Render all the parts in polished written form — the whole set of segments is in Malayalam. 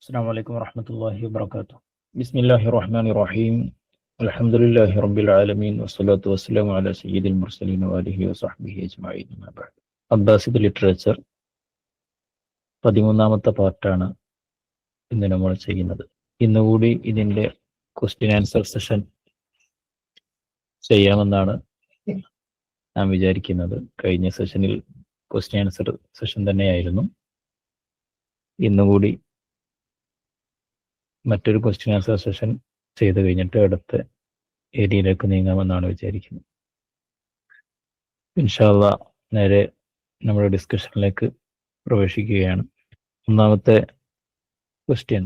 السلام عليكم ورحمة الله وبركاته. بسم الله الرحمن الرحيم. الحمد لله رب العالمين والصلاة والسلام على سيد المرسلين وآله وصحبه أجمعين. ما بعد. അബ്ബാസിദ് ലിറ്ററേച്ചർ 13ാമത്തെ പാർട്ടാണ് ഇന്ന് നമ്മൾ ചെയ്യുന്നത്. ഇന്നുകൂടി ഇതിൻ്റെ ക്വസ്റ്റ്യൻ ആൻസർ സെഷൻ ചെയ്യാമെന്നാണ് ഞാൻ വിചാരിക്കുന്നത്. കഴിഞ്ഞ സെഷനിൽ ക്വസ്റ്റ്യൻ ആൻസർ സെഷൻ തന്നെയായിരുന്നു. ഇന്നുകൂടി മറ്റൊരു ക്വസ്റ്റ്യൻ ആൻസർ സെഷൻ ചെയ്ത് കഴിഞ്ഞിട്ട് അടുത്ത ഏരിയയിലേക്ക് നീങ്ങാമെന്നാണ് വിചാരിക്കുന്നത്. ഇൻഷാ അല്ലാഹ് നേരെ നമ്മുടെ ഡിസ്കഷനിലേക്ക് പ്രവേശിക്കുകയാണ്. ഒന്നാമത്തെ ക്വസ്റ്റ്യൻ,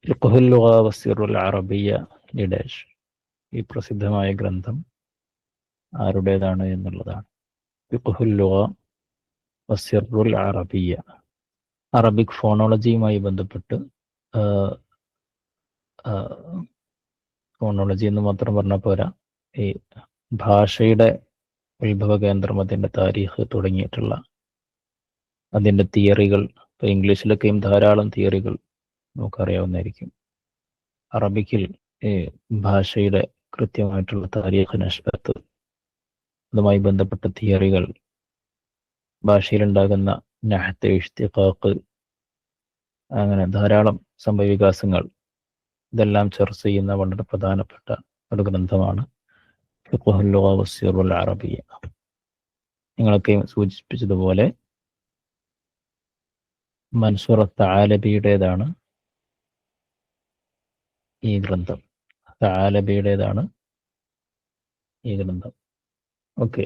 ഫിഖ്ഹുൽ ലുഗ വസ്സിറുൽ അറബിയ്യ ലിഡാഷ്. ഈ പ്രസിദ്ധമായ ഗ്രന്ഥം ആരുടേതാണ് എന്നുള്ളതാണ്. ഫിഖ്ഹുൽ ലുഗ വസ്സിറുൽ അറബിയ്യ, അറബിക് ഫോണോളജിയുമായി ബന്ധപ്പെട്ട്, ഫോണോളജി എന്ന് മാത്രം പറഞ്ഞാൽ പോരാ, ഈ ഭാഷയുടെ ഉത്ഭവ കേന്ദ്രം, അതിൻ്റെ താരീഖ് തുടങ്ങിയിട്ടുള്ള അതിൻ്റെ തിയറികൾ. ഇപ്പോൾ ഇംഗ്ലീഷിലൊക്കെയും ധാരാളം തിയറികൾ നമുക്കറിയാവുന്നതായിരിക്കും. അറബിക്കിൽ ഈ ഭാഷയുടെ കൃത്യമായിട്ടുള്ള താരീഖ് നഷ്ബത്ത്, അതുമായി ബന്ധപ്പെട്ട തിയറികൾ, ഭാഷയിലുണ്ടാകുന്ന നഹ്ത്ത്, ഇഷ്തിഖാഖ്, അങ്ങനെ ധാരാളം സംഭവവികാസങ്ങൾ, ഇതെല്ലാം ചർച്ച ചെയ്യുന്ന വളരെ പ്രധാനപ്പെട്ട ഒരു ഗ്രന്ഥമാണ് ഫിഖ്ഹുൽ ലുഗ വസ്സിറുൽ അറബിയ്യ. നിങ്ങളൊക്കെ സൂചിപ്പിച്ചതുപോലെ മൻസൂർ തആലബിയുടേതാണ് ഈ ഗ്രന്ഥം. തആലബിയുടേതാണ് ഈ ഗ്രന്ഥം. ഓക്കെ,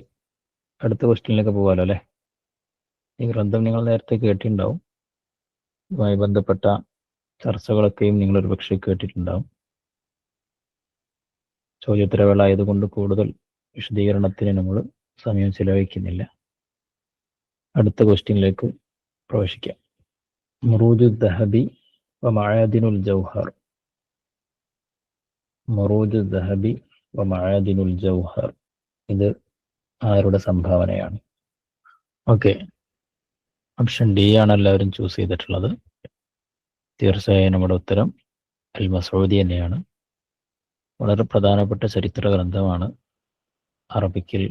അടുത്ത ക്വസ്റ്റ്യനിലേക്ക് പോകാമല്ലോ അല്ലേ. ഈ ഗ്രന്ഥം നിങ്ങൾ നേരത്തെ കേട്ടിട്ടുണ്ടാവും. ഇതുമായി ബന്ധപ്പെട്ട ചർച്ചകളൊക്കെയും നിങ്ങളൊരു പക്ഷേ കേട്ടിട്ടുണ്ടാവും. ചോദ്യോത്തരവേള ആയതുകൊണ്ട് കൂടുതൽ വിശദീകരണത്തിന് നമ്മൾ സമയം ചിലവഴിക്കുന്നില്ല. അടുത്ത ക്വസ്റ്റ്യനിലേക്ക് പ്രവേശിക്കാം. മുറൂജു ദഹബി വ മഅദിനുൽ ജൗഹർ. മുറൂജു ദഹബി വ മഅദിനുൽ ജൗഹർ, ഇത് ആരുടെ സംഭാവനയാണ്? ഓക്കെ, ഓപ്ഷൻ ഡി ആണ് എല്ലാവരും ചൂസ് ചെയ്തിട്ടുള്ളത്. തീർച്ചയായും നമ്മുടെ ഉത്തരം അൽ മസ്ഊദി തന്നെയാണ്. വളരെ പ്രധാനപ്പെട്ട ചരിത്ര ഗ്രന്ഥമാണ് അറബിക്കിൽ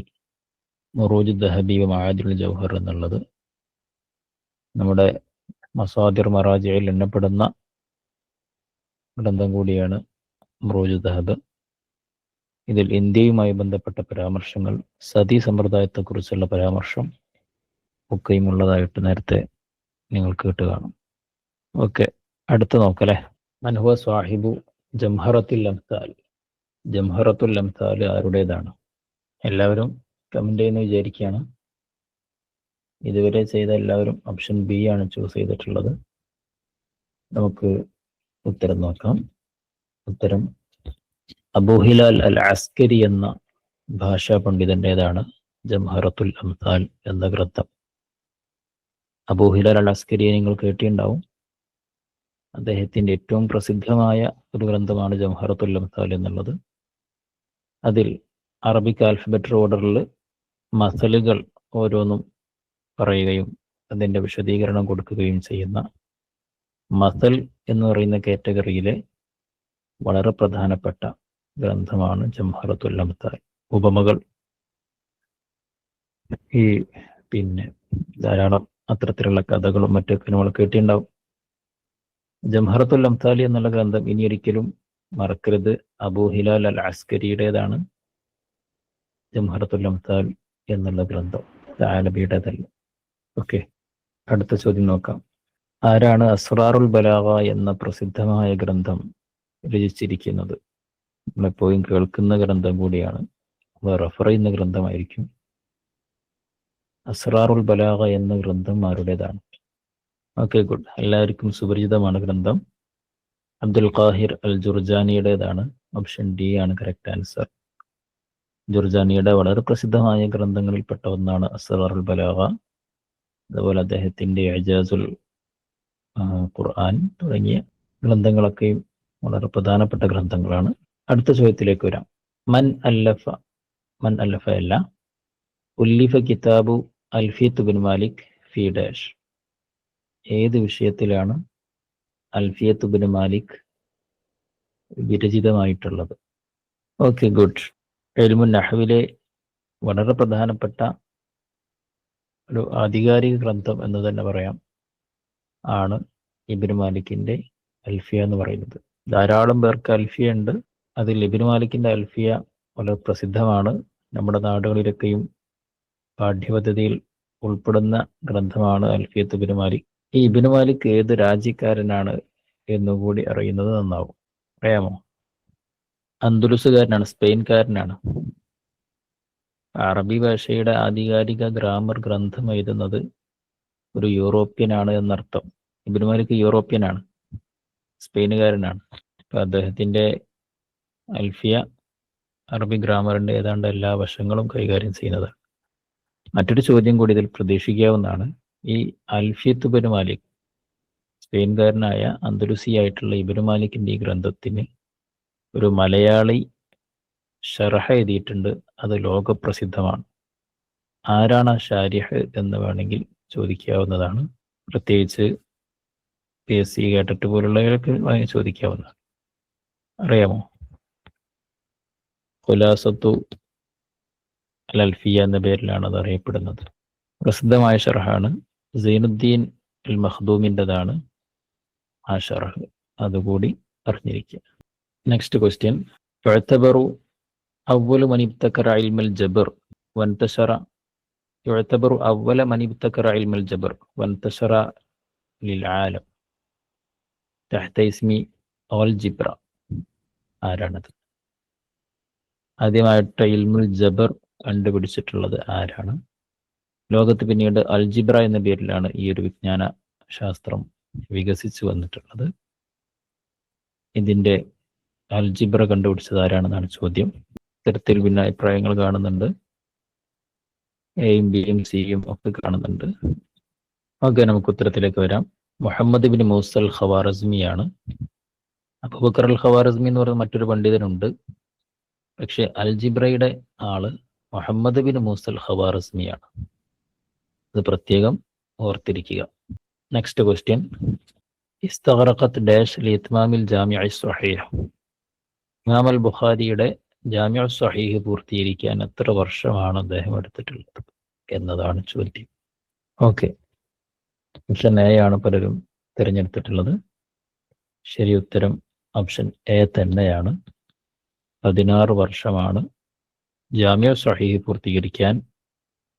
മുറൂജ് ദഹബി വ മഅദിനുൽ ജൗഹർ എന്നുള്ളത്. നമ്മുടെ മസാദിർ മറാജിയിൽ എണ്ണപ്പെടുന്ന ഗ്രന്ഥം കൂടിയാണ് മുറൂജ് ദഹബ്. ഇതിൽ ഇന്ത്യയുമായി ബന്ധപ്പെട്ട പരാമർശങ്ങൾ, സതി സമ്പ്രദായത്തെക്കുറിച്ചുള്ള പരാമർശം ഒക്കെയും ഉള്ളതായിട്ട് നേരത്തെ നിങ്ങൾ കേട്ട് കാണും. ഓക്കെ, അടുത്ത് നോക്കല്ലേ. മൻ ഹുവ സ്വാഹിബു ജംഹറത്തുൽ അംസാൽ. ജംഹറത്തുൽ അംസാൽ ആരുടേതാണ്? എല്ലാവരും കമന്റ് ചെയ്യുന്ന വിചാരിക്കുകയാണ്. ഇതുവരെ ചെയ്ത എല്ലാവരും ഓപ്ഷൻ ബി ആണ് ചൂസ് ചെയ്തിട്ടുള്ളത്. നമുക്ക് ഉത്തരം നോക്കാം. ഉത്തരം അബൂ ഹിലാൽ അൽ അസ്കരി എന്ന ഭാഷാ പണ്ഡിതൻ്റെതാണ് ജംഹറത്തുൽ അംസാൽ എന്ന ഗ്രന്ഥം. അബൂ ഹിലാൽ അൽ അസ്കരിയെ നിങ്ങൾ കേട്ടിട്ടുണ്ടാവും. അദ്ദേഹത്തിൻ്റെ ഏറ്റവും പ്രസിദ്ധമായ ഒരു ഗ്രന്ഥമാണ് ജംഹറത്തുൽ അംസാൽ എന്നുള്ളത്. അതിൽ അറബിക് ആൽഫബറ്റ് ഓർഡറിൽ മസലുകൾ ഓരോന്നും പറയുകയും അതിൻ്റെ വിശദീകരണം കൊടുക്കുകയും ചെയ്യുന്ന മസൽ എന്ന് പറയുന്ന കാറ്റഗറിയിലെ വളരെ പ്രധാനപ്പെട്ട ഗ്രന്ഥമാണ് ജംഹറത്തുൽ അംസാൽ. ഉപമകൾ, ഈ പിന്നെ ധാരാളം അത്തരത്തിലുള്ള കഥകളും മറ്റൊക്കെ നമ്മൾ കേട്ടിട്ടുണ്ടാവും. ജംഹറത്തുൽ അംസാൽ എന്നുള്ള ഗ്രന്ഥം ഇനി ഒരിക്കലും മറക്കരുത്. അബൂ ഹിലാൽ അൽ അസ്കരിയുടേതാണ് ജംഹറത്തുൽ അംസാൽ എന്നുള്ള ഗ്രന്ഥം, തആലബിയുടേതല്ല. ഓക്കെ, അടുത്ത ചോദ്യം നോക്കാം. ആരാണ് അസ്റാറുൽ ബലാഗ എന്ന പ്രസിദ്ധമായ ഗ്രന്ഥം രചിച്ചിരിക്കുന്നത്? നമ്മളെപ്പോഴും കേൾക്കുന്ന ഗ്രന്ഥം കൂടിയാണ്, റഫർ ചെയ്യുന്ന ഗ്രന്ഥമായിരിക്കും. അസ്റാറുൽ ബലാഗ എന്ന ഗ്രന്ഥം ആരുടേതാണ്? Okay, good. എല്ലാവർക്കും സുപരിചിതമാണ് ഗ്രന്ഥം. അബ്ദുൽ ഖാഹിർ അൽ ജുർജാനിയുടേതാണ്. ഓപ്ഷൻ ഡി ആണ് കറക്റ്റ് ആൻസർ. ജുർജാനിയുടെ വളരെ പ്രസിദ്ധമായ ഗ്രന്ഥങ്ങളിൽപ്പെട്ട ഒന്നാണ് അസ്റാറുൽ ബലാഗ. അതുപോലെ അദ്ദേഹത്തിൻ്റെ ഇജാസുൽ ഖുർആൻ തുടങ്ങിയ ഗ്രന്ഥങ്ങളൊക്കെയും വളരെ പ്രധാനപ്പെട്ട ഗ്രന്ഥങ്ങളാണ്. അടുത്ത ചോദ്യത്തിലേക്ക് വരാം. മൻ അല്ലഫ അല്ല, ഉല്ലിഫ കിതാബു അൽഫിയത്ത് ബിൻ മാലിക് ഫി ഡാഷ്. ഏത് വിഷയത്തിലാണ് അൽഫിയത്ത് ഇബ്നു മാലിക് വിരചിതമായിട്ടുള്ളത്? Okay, good. ഇൽമുൻ നഹ്വിലെ വളരെ പ്രധാനപ്പെട്ട ഒരു ആധികാരിക ഗ്രന്ഥം എന്ന് തന്നെ പറയാം ആണ് ഇബ്നു മാലിക്കിന്റെ അൽഫിയ എന്ന് പറയുന്നത്. ധാരാളം പേർക്ക് അൽഫിയ ഉണ്ട്. അതിൽ ഇബ്നു മാലിക്കിന്റെ അൽഫിയ വളരെ പ്രസിദ്ധമാണ്. നമ്മുടെ നാടുകളിലൊക്കെയും പാഠ്യപദ്ധതിയിൽ ഉൾപ്പെടുന്ന ഗ്രന്ഥമാണ് അൽഫിയത്ത് ഇബ്നു മാലിക്. ഈ ഇബ്നു മാലിക് ഏത് രാജ്യക്കാരനാണ് എന്നുകൂടി അറിയുന്നത് നന്നാവും. അറിയാമോ? അന്ദുലുസുകാരനാണ്, സ്പെയിൻകാരനാണ്. അറബി ഭാഷയുടെ ആധികാരിക ഗ്രാമർ ഗ്രന്ഥം എഴുതുന്നത് ഒരു യൂറോപ്യനാണ് എന്നർത്ഥം. ഇബ്നു മാലിക് യൂറോപ്യനാണ്, സ്പെയിനുകാരനാണ്. അപ്പോൾ അദ്ദേഹത്തിൻ്റെ അൽഫിയ അറബി ഗ്രാമറിൻ്റെ ഏതാണ്ട് എല്ലാ വശങ്ങളും കൈകാര്യം ചെയ്യുന്നതാണ്. മറ്റൊരു ചോദ്യം കൂടി ഇതിൽ പ്രതീക്ഷിക്കാവുന്നതാണ്. ഈ അൽഫിയത്ത് ഇബ്നു മാലിക്, സ്പെയിൻകാരനായ അന്ദലുസി ആയിട്ടുള്ള ഇബ്നു മാലിക്കിൻ്റെ ഈ ഗ്രന്ഥത്തിന് ഒരു മലയാളി ഷറഹ് എഴുതിയിട്ടുണ്ട്. അത് ലോകപ്രസിദ്ധമാണ്. ആരാണ് ആ ഷാരിഹ് എന്ന് വേണമെങ്കിൽ ചോദിക്കാവുന്നതാണ്. പ്രത്യേകിച്ച് PSC കേട്ടിട്ട് പോലുള്ളവർക്ക് ചോദിക്കാവുന്നതാണ്. അറിയാമോ? ഖുലാസത്തു അൽ അൽഫിയ എന്ന പേരിലാണ് അത് അറിയപ്പെടുന്നത്. പ്രസിദ്ധമായ ഷറഹാണ്. സൈനുദ്ദീൻ അൽ മഖ്ദൂമിൻ്റെതാണ് ആ ഷറഹ്. അതുകൂടി അറിഞ്ഞിരിക്കുക. Next question. യുഅ്തബറു അവ്വലു മൻ ഇബ്തകറ ഇൽമൽ ജബർ വൻതശറ യുഅ്തബറു അവ്വല മൻ ഇബ്തകറ ഇൽമൽ ജബർ വൻതശറ ലിൽ ആലം തഹ്ത ഇസ്മി അൽജിബ്ര. ആരാണത്? ആദ്യമായിട്ട് ഇൽമുൽ ജബർ കണ്ടുപിടിച്ചിട്ടുള്ളത് ആരാണ്? ലോകത്ത് പിന്നീട് അൽജിബ്ര എന്ന പേരിലാണ് ഈ ഒരു വിജ്ഞാന ശാസ്ത്രം വികസിച്ചു വന്നിട്ടുള്ളത്. ഇതിൻ്റെ അൽജിബ്ര കണ്ടുപിടിച്ചത് ആരാണെന്നാണ് ചോദ്യം. ഇത്തരത്തിൽ പിന്നെ അഭിപ്രായങ്ങൾ കാണുന്നുണ്ട്. എയും ബിയും സിയും ഒക്കെ കാണുന്നുണ്ട്. ഓക്കെ, നമുക്ക് ഉത്തരത്തിലേക്ക് വരാം. മുഹമ്മദ് ബിൻ മൂസ അൽ ഖവാറസ്മിയാണ്. അബൂബക്കർ അൽ ഖവാറസ്മി എന്ന് പറയുന്ന മറ്റൊരു പണ്ഡിതനുണ്ട്. പക്ഷെ അൽജിബ്രയുടെ ആള് മുഹമ്മദ് ബിൻ മൂസ അൽ ഖവാറസ്മിയാണ്. ഇത് പ്രത്യേകം ഓർത്തിരിക്കുക. Next question. ഇസ്തഗ്റഖത്ത് ഡാഷ് ലിഇത്മാമിൽ ജാമിഅ സ്വഹീഹ്. ഇമാം അൽ ബുഖാരിയുടെ ജാമിഅ സ്വഹീഹ് പൂർത്തീകരിക്കാൻ എത്ര വർഷമാണ് അദ്ദേഹം എടുത്തിട്ടുള്ളത് എന്നതാണ് ചോദ്യം. ഓക്കെ, ഓപ്ഷൻ എ ആണ് പലരും തിരഞ്ഞെടുത്തിട്ടുള്ളത്. ശരി ഉത്തരം ഓപ്ഷൻ എ തന്നെയാണ്. 16 വർഷമാണ് ജാമിഅ സ്വഹീഹ് പൂർത്തീകരിക്കാൻ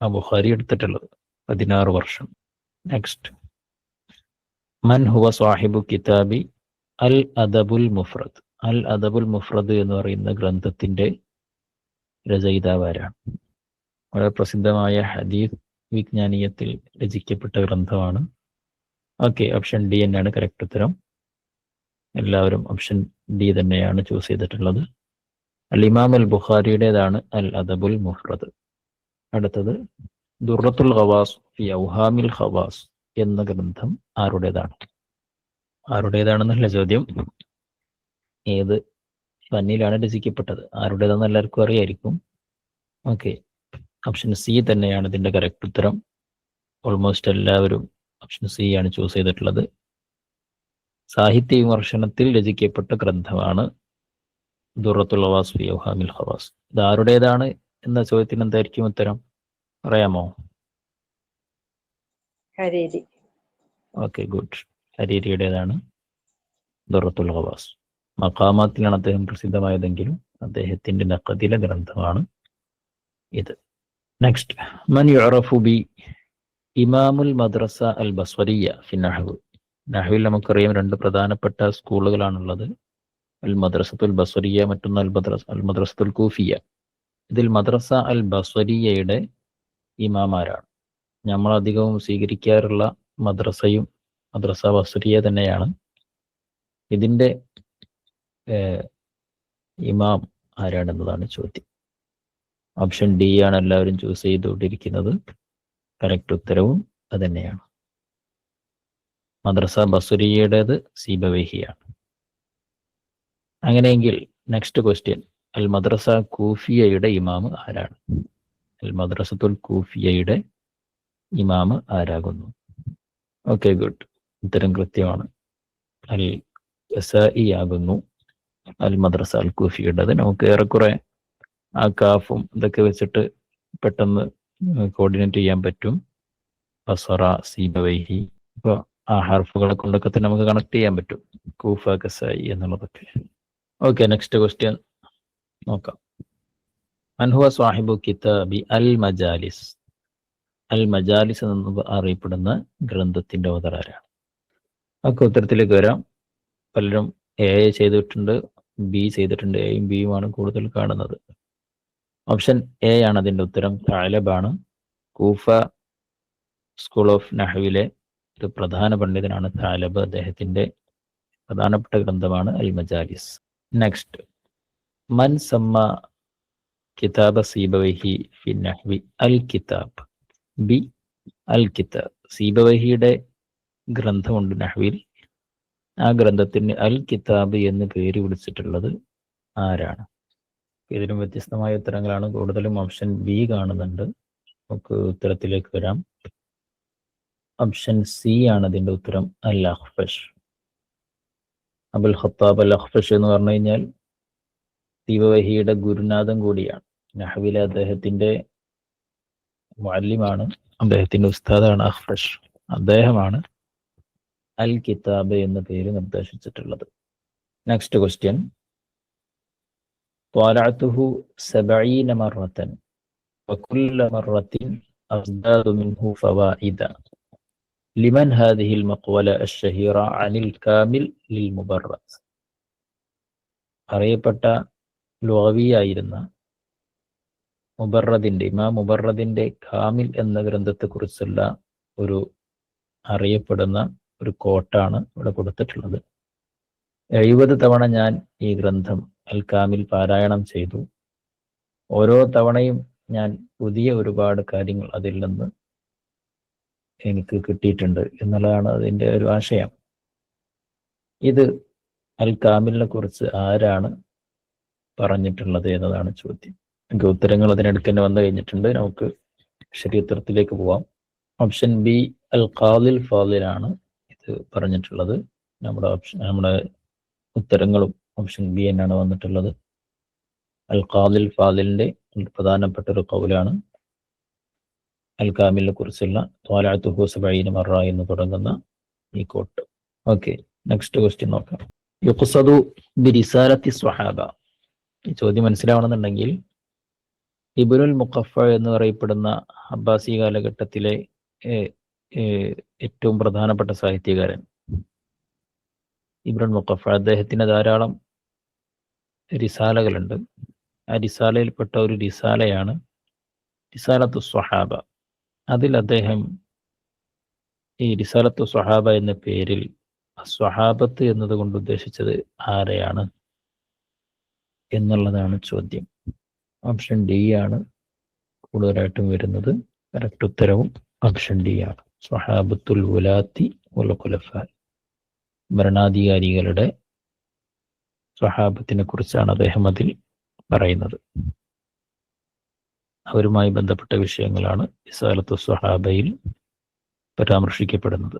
ബുഖാരി എടുത്തിട്ടുള്ളത്. 16 വർഷം. നെക്സ്റ്റ്. മൻ ഹുവ സാഹിബു കിതാബി അൽ അദബുൽ മുഫ്രദ്. അൽ അദബുൽ മുഫ്രദ് എന്ന് പറയുന്ന ഗ്രന്ഥത്തിൻ്റെ രചയിതാവാരാണ്? വളരെ പ്രസിദ്ധമായ ഹദീസ് വിജ്ഞാനീയത്തിൽ രചിക്കപ്പെട്ട ഗ്രന്ഥമാണ്. ഓക്കെ, ഓപ്ഷൻ ഡി തന്നെയാണ് കറക്റ്റ് ഉത്തരം. എല്ലാവരും ഓപ്ഷൻ ഡി തന്നെയാണ് ചൂസ് ചെയ്തിട്ടുള്ളത്. അൽ ഇമാം അൽ ബുഖാരിയുടേതാണ് അൽ അദബുൽ മുഫ്രദ്. അടുത്തത് ദുർറത്തുൽ ഖവാസ് ഫി ഔഹാമിൽ ഖവാസ് എന്ന ഗ്രന്ഥം ആരുടേതാണ്? ആരുടേതാണെന്നല്ല ചോദ്യം, ഏത് ഫന്നിലാണ് രചിക്കപ്പെട്ടത്, ആരുടേതാണെന്ന് എല്ലാവർക്കും അറിയായിരിക്കും. ഓക്കെ, ഓപ്ഷൻ സി തന്നെയാണ് ഇതിൻ്റെ കറക്റ്റ് ഉത്തരം. ഓൾമോസ്റ്റ് എല്ലാവരും ഓപ്ഷൻ സി ആണ് ചൂസ് ചെയ്തിട്ടുള്ളത്. സാഹിത്യ വിമർശനത്തിൽ രചിക്കപ്പെട്ട ഗ്രന്ഥമാണ് ദുർറത്തുൽ ഖവാസ് ഫി ഔഹാമിൽ ഖവാസ്. ഇത് ആരുടേതാണ് എന്ന ചോദ്യത്തിന് എന്തായിരിക്കും ഉത്തരം? അറിയാമോ? ഹരീരി. Okay, good. ഹരീരിയുടേതാണ് ദുർറത്തുൽ ഖവാസ്. മഖാമാത്തിലാണ് അദ്ദേഹം പ്രസിദ്ധമായതെങ്കിലും അദ്ദേഹത്തിൻ്റെ നഖദിലെ ഗ്രന്ഥമാണ് ഇത്. നെക്സ്റ്റ്. മൻ യുഅറഫു ബി ഇമാമുൽ മദ്രസ അൽ ബസ്വരിയ ഫി നഹ്വ്. നഹ്വിൽ നമുക്കറിയാം 2 പ്രധാനപ്പെട്ട സ്കൂളുകളാണുള്ളത്. അൽ മദ്രസത്തുൽ ബസ്വരിയ, മറ്റൊന്ന് അൽ മദ്രസത്തുൽ കൂഫിയ. ഇതിൽ മദ്രസ അൽ ബസ്വരിയയുടെ ഇമാമാരാണ്? നമ്മളധികവും സ്വീകരിക്കാറുള്ള മദ്രസയും മദ്രസ ബസ്വരിയ തന്നെയാണ്. ഇതിൻ്റെ ഇമാം ആരാണെന്നതാണ് ചോദ്യം. ഓപ്ഷൻ ഡി ആണ് എല്ലാവരും ചൂസ് ചെയ്തുകൊണ്ടിരിക്കുന്നത്. കറക്റ്റ് ഉത്തരവും അത് തന്നെയാണ്. മദ്രസ ബസ്വരിയയുടേത് സീബവൈഹിയാണ്. അങ്ങനെയെങ്കിൽ നെക്സ്റ്റ് ക്വസ്റ്റ്യൻ. അൽ മദ്രസ കൂഫിയയുടെ ഇമാം ആരാണ്? അൽ മദ്രസത്തുൽ കൂഫിയയുടെ ഇമാം ആരാകുന്നു? Okay, good. ഉത്തരം കൃത്യമാണ്. അൽ കസാഇ ആകുന്നു അൽ മദ്രസ അൽ കൂഫിയുടേത്. നമുക്ക് ഏറെക്കുറെ ആ കാഫും ഇതൊക്കെ വെച്ചിട്ട് പെട്ടെന്ന് കോർഡിനേറ്റ് ചെയ്യാൻ പറ്റും. ബസറ, സീബവൈഹി, ഇപ്പോൾ ആ ഹർഫുകളെ കൊണ്ടൊക്കെ തന്നെ നമുക്ക് കണക്ട് ചെയ്യാൻ പറ്റും കൂഫ, കസായി എന്നുള്ളതൊക്കെ. ഓക്കെ, നെക്സ്റ്റ് ക്വസ്റ്റ്യൻ നോക്കാം. അൻഹുവ സ്വാഹിബു കിതാബി അൽ മജാലിസ്. അൽ മജാലിസ് എന്ന് അറിയപ്പെടുന്ന ഗ്രന്ഥത്തിന്റെ ഓതർ ആരാണ്? ഒക്കെ ഉത്തരത്തിലേക്ക് വരാം. പലരും എ ചെയ്തിട്ടുണ്ട്, ബി ചെയ്തിട്ടുണ്ട്. എയും ബിയുമാണ് കൂടുതൽ കാണുന്നത്. ഓപ്ഷൻ എ ആണ് അതിന്റെ ഉത്തരം. താലബാണ്. കൂഫ സ്കൂൾ ഓഫ് നഹ്വിലെ ഒരു പ്രധാന പണ്ഡിതനാണ് താലബ്. അദ്ദേഹത്തിന്റെ പ്രധാനപ്പെട്ട ഗ്രന്ഥമാണ് അൽ മജാലിസ്. നെക്സ്റ്റ്, മൻ സമ്മ കിതാബ സീബവൈഹി ഫി നഹ്വി അൽ കിതാബ്. ബി അൽ കിതാബ്. സീബവഹിയുടെ ഗ്രന്ഥമുണ്ട് നഹ്വിൽ. ആ ഗ്രന്ഥത്തിന് അൽ കിതാബ് എന്ന് പേര് വിളിച്ചിട്ടുള്ളത് ആരാണ്? ഇതിലും വ്യത്യസ്തമായ ഉത്തരങ്ങളാണ് കൂടുതലും. ഓപ്ഷൻ ബി കാണുന്നുണ്ട്. നമുക്ക് ഉത്തരത്തിലേക്ക് വരാം. ഓപ്ഷൻ സി ആണ് അതിന്റെ ഉത്തരം. അൽ അഖ്ഫഷ്. അബുൽ ഖത്താബ് അൽ അഖ്ഫഷ് എന്ന് പറഞ്ഞു കഴിഞ്ഞാൽ സീബവഹിയുടെ ഗുരുനാഥൻ കൂടിയാണ്. നഹ്വിലെ അദ്ദേഹത്തിന്റെ മുഅല്ലിമാണ്, അദ്ദേഹത്തിന്റെ ഉസ്താദാണ് അഖ്ഫഷ്. അദ്ദേഹമാണ് അൽ കിതാബ് എന്ന പേര് നിർദ്ദേശിച്ചിട്ടുള്ളത്. നെക്സ്റ്റ് ക്വസ്റ്റ്യൻ, ത്വാലഅതുഹു 70 മറത്തൻ വകുല്ല മറത്തിൻ അസ്ദാദു മിൻഹു ഫവായിദ. ലിമൻ ഹാദിഹിൽ മഖ്വല അശ്ശഹീറ അനിൽ കാമിൽ ലിൽ മുബറസ്. അറിയപ്പെട്ട ലുഗവിയായിരുന്ന മുബറദിന്റെ, ഇമാം മുബറദിന്റെ കാമിൽ എന്ന ഗ്രന്ഥത്തെക്കുറിച്ചുള്ള ഒരു അറിയപ്പെടുന്ന ഒരു കോട്ടാണ് ഇവിടെ കൊടുത്തിട്ടുള്ളത്. 70 തവണ ഞാൻ ഈ ഗ്രന്ഥം അൽ കാമിൽ പാരായണം ചെയ്തു. ഓരോ തവണയും ഞാൻ പുതിയ ഒരുപാട് കാര്യങ്ങൾ അതിൽ നിന്ന് എനിക്ക് കിട്ടിയിട്ടുണ്ട് എന്നുള്ളതാണ് അതിൻ്റെ ഒരു ആശയം. ഇത് അൽ കാമിലിനെ കുറിച്ച് ആരാണ് പറഞ്ഞിട്ടുള്ളത് എന്നതാണ് ചോദ്യം. നമുക്ക് ഉത്തരങ്ങൾ അതിനടുത്ത് തന്നെ വന്നു കഴിഞ്ഞിട്ടുണ്ട്. നമുക്ക് ശരിയുത്തരത്തിലേക്ക് പോവാം. ഓപ്ഷൻ ബി അൽ ഖാദിൽ ഫാദിലാണ് ഇത് പറഞ്ഞിട്ടുള്ളത്. നമ്മുടെ ഉത്തരങ്ങളും ഓപ്ഷൻ ബി എന്നാണ് വന്നിട്ടുള്ളത്. അൽ ഖാദിൽ ഫാദിലിന്റെ പ്രധാനപ്പെട്ട ഒരു ഖൗലാണ് അൽ കാമിലിനെ കുറിച്ചുള്ള ത്വാലഅതുഹു 70 മറ എന്ന് തുടങ്ങുന്ന ഈ കോട്ട്. ഓക്കെ, നെക്സ്റ്റ് ക്വസ്റ്റ്യൻ നോക്കാം. യുഖ്സദു ബിരിസാലത്തി സ്വഹാബ. ഈ ചോദ്യം മനസ്സിലാവണമെന്നുണ്ടെങ്കിൽ ഇബ്നുൽ മുഖഫ എന്ന് പറയപ്പെടുന്ന അബ്ബാസി കാലഘട്ടത്തിലെ ഏറ്റവും പ്രധാനപ്പെട്ട സാഹിത്യകാരൻ ഇബ്നുൽ മുഖഫ, അദ്ദേഹത്തിന് ധാരാളം റിസാലകളുണ്ട്. ആ റിസാലയിൽപ്പെട്ട ഒരു റിസാലയാണ് റിസാലത്തു സ്വഹാബ. അതിൽ അദ്ദേഹം ഈ റിസാലത്തു സ്വഹാബ എന്ന പേരിൽ സ്വഹാബത്ത് എന്നതുകൊണ്ട് ഉദ്ദേശിച്ചത് ആരെയാണ് എന്നുള്ളതാണ് ചോദ്യം. ഓപ്ഷൻ ഡി ആണ് കൂടുതലായിട്ടും വരുന്നത്. കറക്റ്റ് ഉത്തരവും ഓപ്ഷൻ ഡി ആണ്. സ്വഹാബത്തുൽ ഉലാത്തി വൽ ഖുലഫാ. ഭരണാധികാരികളുടെ സ്വഹാബത്തിനെ കുറിച്ചാണ് അദ്ദേഹം അതിൽ പറയുന്നത്. അവരുമായി ബന്ധപ്പെട്ട വിഷയങ്ങളാണ് റിസാലത്തു സ്വഹാബയിൽ പരാമർശിക്കപ്പെടുന്നത്.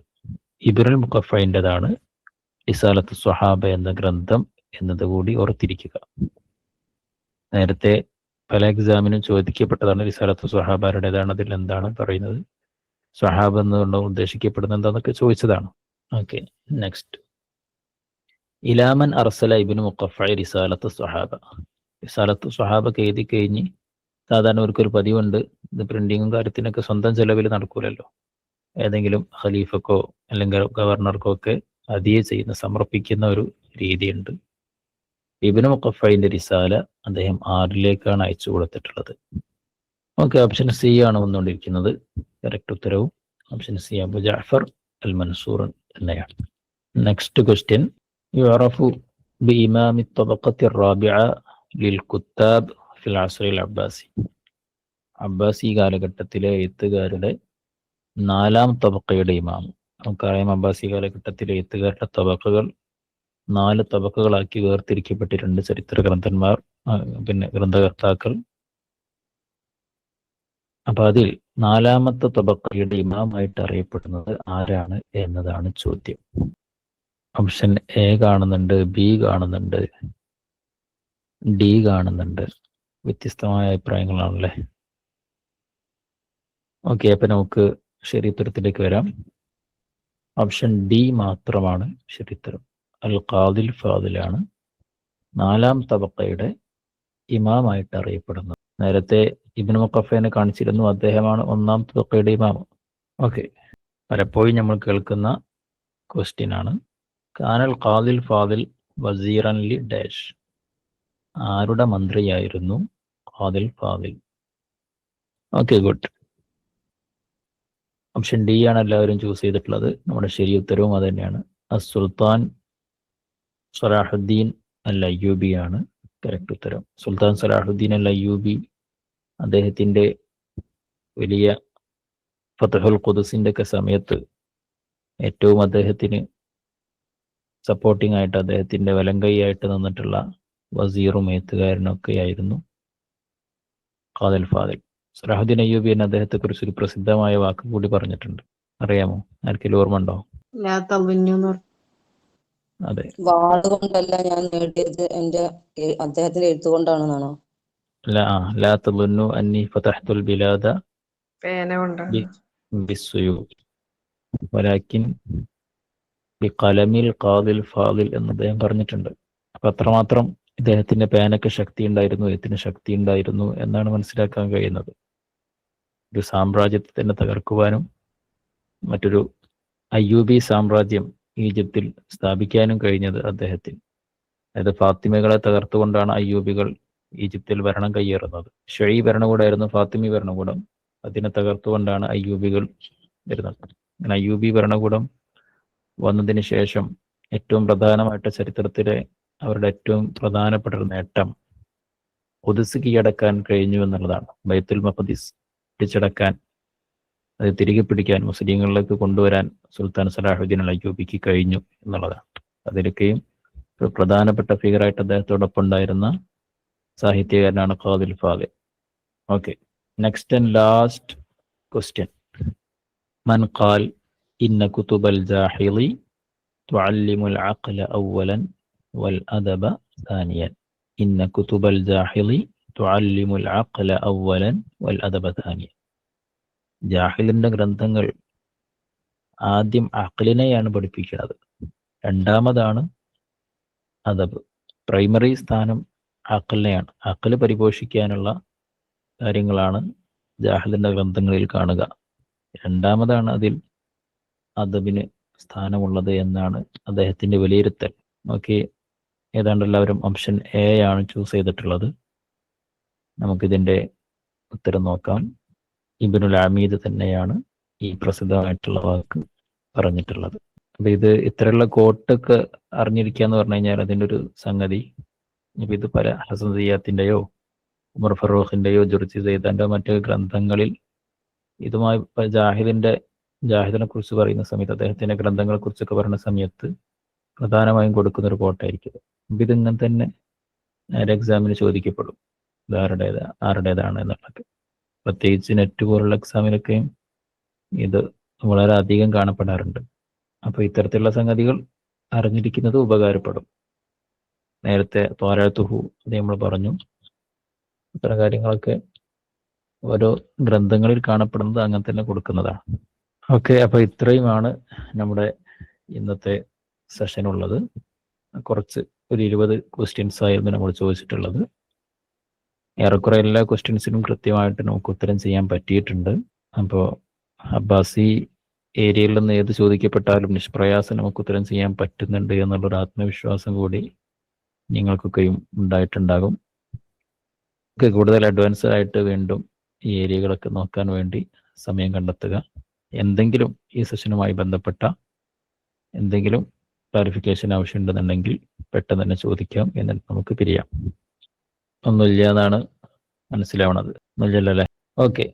ഇബ്നുൽ മുഖഫയിൻ്റെതാണ് റിസാലത്തു സ്വഹാബ എന്ന ഗ്രന്ഥം എന്നതുകൂടി ഓർത്തിരിക്കുക. നേരത്തെ പല എക്സാമിനും ചോദിക്കപ്പെട്ടതാണ് റിസാലത്തു സ്വഹാബാരുടേതാണ്, അതിൽ എന്താണ് പറയുന്നത്, സ്വഹാബ് എന്നുകൊണ്ട് ഉദ്ദേശിക്കപ്പെടുന്നത് എന്താണെന്നൊക്കെ ചോദിച്ചതാണ്. ഓക്കെ, നെക്സ്റ്റ്, ഇലാമൻ അർസല ഇബ്നു മുഖഫ റിസാലത്തു സ്വഹാബ. റിസാലത്തു സ്വഹാബക്ക് എഴുതി കഴിഞ്ഞ് സാധാരണ അവർക്കൊരു പതിവുണ്ട്, ഇത് പ്രിന്റിങ്ങും കാര്യത്തിനൊക്കെ സ്വന്തം ചെലവിൽ നടക്കൂലല്ലോ. ഏതെങ്കിലും ഖലീഫക്കോ അല്ലെങ്കിൽ ഗവർണർക്കോ ഒക്കെ ഹദിയ ചെയ്യുന്ന, സമർപ്പിക്കുന്ന ഒരു രീതിയുണ്ട്. ഇബ്നു മുഖഫയുടെ റിസാല അദ്ദേഹം ആരിലേക്കാണ് അയച്ചു കൊടുത്തിട്ടുള്ളത്? ഓക്കെ, ഓപ്ഷൻ സി ആണ് വന്നുകൊണ്ടിരിക്കുന്നത്. കറക്റ്റ് ഉത്തരവും ഓപ്ഷൻ സി, അബു ജഅഫർ അൽ മൻസൂർ തന്നെയാണ്. Next question, യുഅറഫു B Emami തബഖത്തി Rabia ലിൽ കുത്താബ് ഫിൽ അസ്റിൽ അബ്ബാസി. അബ്ബാസി കാലഘട്ടത്തിലെ എഴുത്തുകാരുടെ 4ാം തബക്കയുടെ ഇമാം. നമുക്കറിയാം, അബ്ബാസി കാലഘട്ടത്തിലെ എഴുത്തുകാരുടെ തബക്കകൾ 4 തബക്കകളാക്കി വേർതിരിക്കപ്പെട്ടിട്ടുണ്ട് ചരിത്ര ഗ്രന്ഥന്മാർ, പിന്നെ ഗ്രന്ഥകർത്താക്കൾ. അപ്പൊ അതിൽ 4ാമത്തെ തബക്കയുടെ ഇമാമായിട്ട് അറിയപ്പെടുന്നത് ആരാണ് എന്നതാണ് ചോദ്യം. ഓപ്ഷൻ എ കാണുന്നുണ്ട്, ബി കാണുന്നുണ്ട്, ഡി കാണുന്നുണ്ട്. വ്യത്യസ്തമായ അഭിപ്രായങ്ങളാണല്ലേ. ഓക്കെ, അപ്പൊ നമുക്ക് ശരിയുത്തരത്തിലേക്ക് വരാം. ഓപ്ഷൻ ഡി മാത്രമാണ് ശരിയുത്തരം. അൽ ഖാദിൽ ഫാദിലാണ് 4-ാം തബക്കയുടെ ഇമാമായിട്ട് അറിയപ്പെടുന്നത്. നേരത്തെ ഇബ്നു മുഖഫേനെ കാണിച്ചിരുന്നു, അദ്ദേഹമാണ് 1-ാം തബക്കയുടെ ഇമാം. ഓക്കെ, പലപ്പോഴും നമ്മൾ കേൾക്കുന്ന ക്വസ്റ്റ്യൻ ആണ്. കാനൽ ഖാദിൽ ഫാദിൽ വസീറൻ ലി ഡാഷ്. ആരുടെ മന്ത്രിയായിരുന്നു Qadil Fadil? Okay, good. Option D ആണ് എല്ലാവരും ചൂസ് ചെയ്തിട്ടുള്ളത്. നമ്മുടെ ശരി ഉത്തരവും അത് തന്നെയാണ്. സുൽത്താൻ സലാഹുദ്ദീൻ അൽ അയ്യൂബി ആണ് കറക്റ്റ് ഉത്തരം. സുൽത്താൻ സലാഹുദ്ദീൻ അൽ അയ്യൂബി അദ്ദേഹത്തിൻ്റെ വലിയ ഫതഹുൽ ഖുദ്സിൻ്റെ ഒക്കെ സമയത്ത് ഏറ്റവും അദ്ദേഹത്തിന് സപ്പോർട്ടിംഗ് ആയിട്ട്, അദ്ദേഹത്തിൻ്റെ വലങ്കൈയായിട്ട് നിന്നിട്ടുള്ള വസീറും എഴുത്തുകാരനൊക്കെ ആയിരുന്നു ഖാദിൽ ഫാദിൽ. സലാഹുദ്ദീൻ അയ്യൂബി എന്ന അദ്ദേഹത്തെ കുറിച്ച് ഒരു പ്രസിദ്ധമായ വാക്ക് കൂടി പറഞ്ഞിട്ടുണ്ട്. അറിയാമോ? ആർക്കെങ്കിലും ഓർമ്മ ഉണ്ടോ? അതെ, വാളുകൊണ്ടല്ല ഞാൻ നേടിയത്, എന്റെ അദ്ദേഹത്തിന്റെ എഴുത്തുകൊണ്ടാണെന്നാണോ? ലാ തളുന്നു അന്നി ഫതഹ്തുൽ ബിലാദ പേന ബിസ്സുയൂഫ് വലാകിൻ ബിഖലമിൽ ഖാദിൽ ഫാദിൽ എന്ന് അദ്ദേഹം പറഞ്ഞിട്ടുണ്ട്. അപ്പൊ അത്രമാത്രം ഇദ്ദേഹത്തിന്റെ പേനയ്ക്ക് ശക്തി ഉണ്ടായിരുന്നു, എഴുത്തിന് ശക്തി ഉണ്ടായിരുന്നു എന്നാണ് മനസ്സിലാക്കാൻ കഴിയുന്നത്. ഒരു സാമ്രാജ്യത്തെ തന്നെ തകർക്കുവാനും മറ്റൊരു അയ്യൂബി സാമ്രാജ്യം ഈജിപ്തിൽ സ്ഥാപിക്കാനും കഴിഞ്ഞത് അദ്ദേഹത്തിന്. അതായത് ഫാത്തിമകളെ തകർത്തുകൊണ്ടാണ് അയ്യൂബികൾ ഈജിപ്തിൽ ഭരണം കയ്യേറുന്നത്. ഷഈ ഭരണകൂടമായിരുന്നു ഫാത്തിമി ഭരണകൂടം, അതിനെ തകർത്തുകൊണ്ടാണ് അയ്യൂബികൾ വരുന്നത്. അങ്ങനെ അയ്യൂബി ഭരണകൂടം വന്നതിന് ശേഷം ഏറ്റവും പ്രധാനമായിട്ട് ചരിത്രത്തിലെ അവരുടെ ഏറ്റവും പ്രധാനപ്പെട്ട ഒരു നേട്ടം ഖുദ്സ് കീഴടക്കാൻ കഴിഞ്ഞു എന്നുള്ളതാണ്. ബൈത്തുൽ മഖ്ദിസ് പിടിച്ചടക്കാൻ, അത് തിരികെ പിടിക്കാൻ, മുസ്ലിങ്ങളിലേക്ക് കൊണ്ടുവരാൻ സുൽത്താൻ സലാഹുദ്ദീൻ അൽ അയ്യൂബിക്ക് കഴിഞ്ഞു എന്നുള്ളതാണ്. അതിലൊക്കെയും ഒരു പ്രധാനപ്പെട്ട ഫിഗറായിട്ട് അദ്ദേഹത്തോടൊപ്പം ഉണ്ടായിരുന്ന സാഹിത്യകാരനാണ് Qadil Fadil. Okay, next and last question. മൻ ഖാൽ ഇന്ന കുതുബൽ ജാഹിളി തുഅല്ലിമുൽ അഖ്ല അവ്വലൻ വൽ അദബ സാനിയൻ. ഇന്ന കുതുബൽ ജാഹിളി തുഅല്ലിമുൽ അഖ്ല അവ്വലൻ വൽ അദബ സാനിയൻ. ജാഹിലിന്റെ ഗ്രന്ഥങ്ങൾ ആദ്യം അഖ്ലിനെയാണ് പഠിപ്പിക്കുന്നത്, രണ്ടാമതാണ് അദബ്. പ്രൈമറി സ്ഥാനം അഖ്ലിനെയാണ്. അഖ്ല് പരിപോഷിക്കാനുള്ള കാര്യങ്ങളാണ് ജാഹിലിന്റെ ഗ്രന്ഥങ്ങളിൽ കാണുക. രണ്ടാമതാണ് അതിൽ അദബിന് സ്ഥാനമുള്ളത് എന്നാണ് അദ്ദേഹത്തിന്റെ വിലയിരുത്തൽ. ഓക്കെ, ഏതാണ്ട് എല്ലാവരും ഓപ്ഷൻ എ ആണ് ചൂസ് ചെയ്തിട്ടുള്ളത്. നമുക്കിതിൻ്റെ ഉത്തരം നോക്കാം. ഇബ്നുൽ അമീദ് തന്നെയാണ് ഈ പ്രസിദ്ധമായിട്ടുള്ള വാക്ക് പറഞ്ഞിട്ടുള്ളത്. അപ്പൊ ഇത് ഇത്തരമുള്ള കോട്ടൊക്കെ അറിഞ്ഞിരിക്കുക എന്ന് പറഞ്ഞു കഴിഞ്ഞാൽ അതിൻ്റെ ഒരു സംഗതി. ഇപ്പം ഇത് പല ഹസൻ സിയാത്തിൻ്റെയോ ഉമർ ഫറൂഖിൻ്റെയോ ജുർജി സൈദാൻ്റെയോ മറ്റു ഗ്രന്ഥങ്ങളിൽ ഇതുമായി ജാഹിദിനെ കുറിച്ച് പറയുന്ന സമയത്ത്, അദ്ദേഹത്തിൻ്റെ ഗ്രന്ഥങ്ങളെ കുറിച്ചൊക്കെ പറയുന്ന സമയത്ത് പ്രധാനമായും കൊടുക്കുന്നൊരു കോട്ടായിരിക്കും. അപ്പം ഇതിങ്ങനെ തന്നെ എക്സാമിന് ചോദിക്കപ്പെടും, ഇത് ആരുടേതാണ് എന്നുള്ളത്. പ്രത്യേകിച്ച് നെറ്റ് പോലുള്ള എക്സാമിനൊക്കെയും ഇത് വളരെ അധികം കാണപ്പെടാറുണ്ട്. അപ്പോൾ ഇത്തരത്തിലുള്ള സംഗതികൾ അറിഞ്ഞിരിക്കുന്നത് ഉപകാരപ്പെടും. നേരത്തെ ത്വാരത്തുഹു അത് നമ്മൾ പറഞ്ഞു. ഇത്തരം കാര്യങ്ങളൊക്കെ ഓരോ ഗ്രന്ഥങ്ങളിൽ കാണപ്പെടുന്നത് അങ്ങനെ തന്നെ കൊടുക്കുന്നതാണ്. ഓക്കെ, അപ്പോൾ ഇത്രയുമാണ് നമ്മുടെ ഇന്നത്തെ സെഷൻ ഉള്ളത്. കുറച്ച് ഒരു 20 ക്വസ്റ്റ്യൻസ് ആയിരുന്നു നമ്മൾ ചോദിച്ചിട്ടുള്ളത്. ഏറെക്കുറെ എല്ലാ ക്വസ്റ്റ്യൻസിനും കൃത്യമായിട്ട് നമുക്ക് ഉത്തരം ചെയ്യാൻ പറ്റിയിട്ടുണ്ട്. അപ്പോൾ അബ്ബാസി ഏരിയയിൽ നിന്ന് ഏത് ചോദിക്കപ്പെട്ടാലും നിഷ്പ്രയാസം നമുക്ക് ഉത്തരം ചെയ്യാൻ പറ്റുന്നുണ്ട് എന്നുള്ളൊരു ആത്മവിശ്വാസം കൂടി നിങ്ങൾക്കൊക്കെയും ഉണ്ടായിട്ടുണ്ടാകും. കൂടുതൽ അഡ്വാൻസ് ആയിട്ട് വീണ്ടും ഈ ഏരിയകളൊക്കെ നോക്കാൻ വേണ്ടി സമയം കണ്ടെത്തുക. എന്തെങ്കിലും ഈ സെഷനുമായി ബന്ധപ്പെട്ട എന്തെങ്കിലും ക്ലാരിഫിക്കേഷൻ ആവശ്യമുണ്ടെന്നുണ്ടെങ്കിൽ പെട്ടെന്ന് തന്നെ ചോദിക്കാം, എന്നിട്ട് നമുക്ക് പിരിയാം. ഒന്നുമില്ല എന്നാണ് മനസ്സിലാവണത്, ഒന്നുമില്ലല്ലോ അല്ലേ? ഓക്കെ,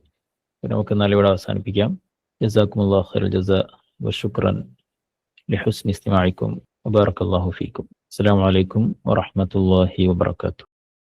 നമുക്ക് നാലിവിടെ അവസാനിപ്പിക്കാം. ജസാക്കുമുല്ലാഹു ഖൈറൽ ജസാ വശുക്രൻ ലിഹുസ്നി ഇസ്തിമാഇക്കും വബാറകല്ലാഹു ഫീക്കും. അസ്സലാമു അലൈക്കും വറഹ്മത്തുള്ളാഹി വബറകാതുഹു.